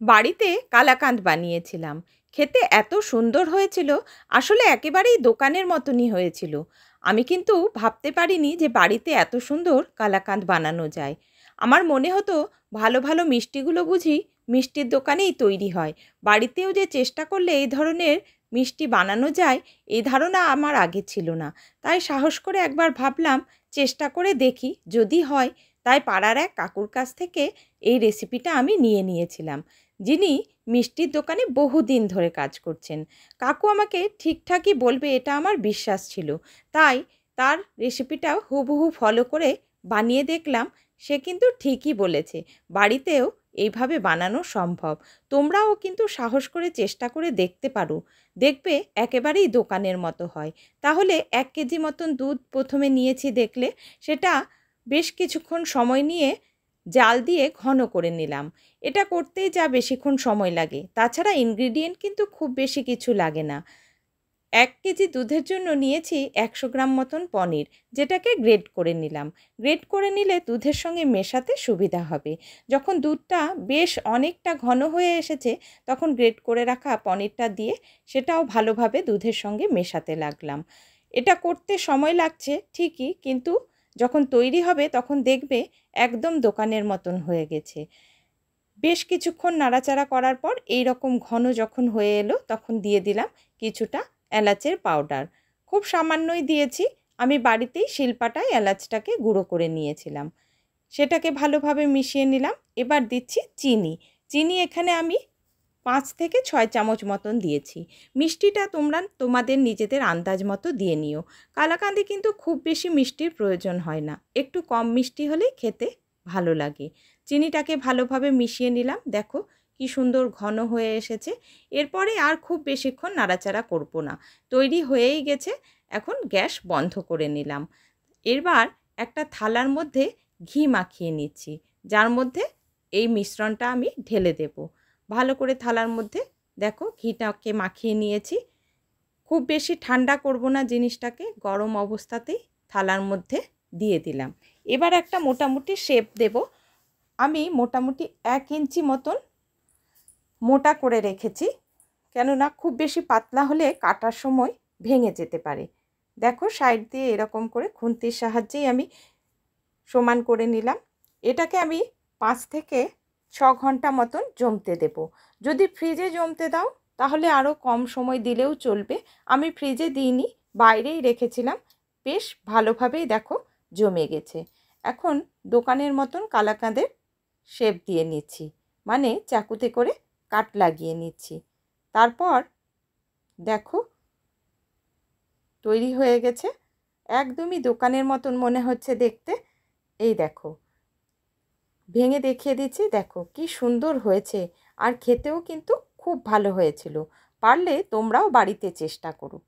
বাড়িতে কালাকাঁদ বানিয়েছিলাম। খেতে এত সুন্দর হয়েছিল, আসলে একেবারেই দোকানের মতনই হয়েছিল। আমি কিন্তু ভাবতে পারিনি যে বাড়িতে এত সুন্দর কালাকাঁদ বানানো যায়। আমার মনে হতো ভালো ভালো মিষ্টিগুলো বুঝি মিষ্টির দোকানেই তৈরি হয়। বাড়িতেও যে চেষ্টা করলে এই ধরনের মিষ্টি বানানো যায়, এই ধারণা আমার আগে ছিল না। তাই সাহস করে একবার ভাবলাম চেষ্টা করে দেখি, যদি হয়। তাই পাড়ার এক কাকুর কাছ থেকে এই রেসিপিটা আমি নিয়ে নিয়েছিলাম, যিনি মিষ্টির দোকানে বহুদিন ধরে কাজ করছেন। কাকু আমাকে ঠিকঠাকই বলবে এটা আমার বিশ্বাস ছিল। তাই তার রেসিপিটা হুবহু ফলো করে বানিয়ে দেখলাম, সে কিন্তু ঠিকই বলেছে। বাড়িতেও এইভাবে বানানো সম্ভব। তোমরাও কিন্তু সাহস করে চেষ্টা করে দেখতে পারো, দেখবে একেবারেই দোকানের মতো হয়। তাহলে 1 কেজি মতন দুধ প্রথমে নিয়েছি দেখলে, সেটা বেশ কিছুক্ষণ সময় নিয়ে জাল দিয়ে ঘন করে নিলাম। এটা করতেই যা বেশিক্ষণ সময় লাগে, তাছাড়া ইনগ্রিডিয়েন্ট কিন্তু খুব বেশি কিছু লাগে না। 1 কেজি দুধের জন্য নিয়েছি 100 গ্রাম মতন পনির, যেটাকে গ্রেট করে নিলাম। গ্রেট করে নিলে দুধের সঙ্গে মেশাতে সুবিধা হবে। যখন দুধটা বেশ অনেকটা ঘন হয়ে এসেছে, তখন গ্রেট করে রাখা পনিরটা দিয়ে সেটাও ভালোভাবে দুধের সঙ্গে মেশাতে লাগলাম। এটা করতে সময় লাগছে ঠিকই, কিন্তু যখন তৈরি হবে তখন দেখবে একদম দোকানের মতন হয়ে গেছে। বেশ কিছুক্ষণ নাড়াচাড়া করার পর এই রকম ঘন যখন হয়ে এলো, তখন দিয়ে দিলাম কিছুটা এলাচের পাউডার। খুব সামান্যই দিয়েছি, আমি বাড়িতেই শিলপাটায় এলাচটাকে গুঁড়ো করে নিয়েছিলাম। সেটাকে ভালোভাবে মিশিয়ে নিলাম। এবার দিচ্ছি চিনি। চিনি এখানে আমি 5 থেকে 6 চামচ মতন দিয়েছি। মিষ্টিটা তোমরা তোমাদের নিজেদের আন্দাজ মতো দিয়ে নিও। কালাকাঁদে কিন্তু খুব বেশি মিষ্টির প্রয়োজন হয় না, একটু কম মিষ্টি হলেই খেতে ভালো লাগে। চিনিটাকে ভালোভাবে মিশিয়ে নিলাম। দেখো কি সুন্দর ঘন হয়ে এসেছে। এরপরে আর খুব বেশিক্ষণ নাড়াচাড়া করব না, তৈরি হয়েই গেছে। এখন গ্যাস বন্ধ করে নিলাম। এবার একটা থালার মধ্যে ঘি মাখিয়ে নিচ্ছি, যার মধ্যে এই মিশ্রণটা আমি ঢেলে দেব। ভালো করে থালার মধ্যে দেখো ঘিটাকে মাখিয়ে নিয়েছি। খুব বেশি ঠান্ডা করব না জিনিসটাকে, গরম অবস্থাতেই থালার মধ্যে দিয়ে দিলাম। এবার একটা মোটামুটি শেপ দেব। আমি মোটামুটি 1 ইঞ্চি মতন মোটা করে রেখেছি, কেননা খুব বেশি পাতলা হলে কাটার সময় ভেঙে যেতে পারে। দেখো সাইড দিয়ে এরকম করে খুন্তির সাহায্যেই আমি সমান করে নিলাম। এটাকে আমি 5 থেকে 6 ঘন্টা মতন জমতে দেব। যদি ফ্রিজে জমতে দাও তাহলে আরও কম সময় দিলেও চলবে। আমি ফ্রিজে দিইনি, বাইরেই রেখেছিলাম। বেশ ভালোভাবেই দেখো জমে গেছে। এখন দোকানের মতন কালাকাঁদের শেপ দিয়ে নিচ্ছি, মানে চাকুতে করে কাট লাগিয়ে নিচ্ছি। তারপর দেখো তৈরি হয়ে গেছে, একদমই দোকানের মতন মনে হচ্ছে দেখতে। এই দেখো ভেঙে দেখিয়ে দিচ্ছি, দেখো কি সুন্দর হয়েছে। আর খেতেও কিন্তু খুব ভালো হয়েছিল। পারলে তোমরাও বাড়িতে চেষ্টা করো।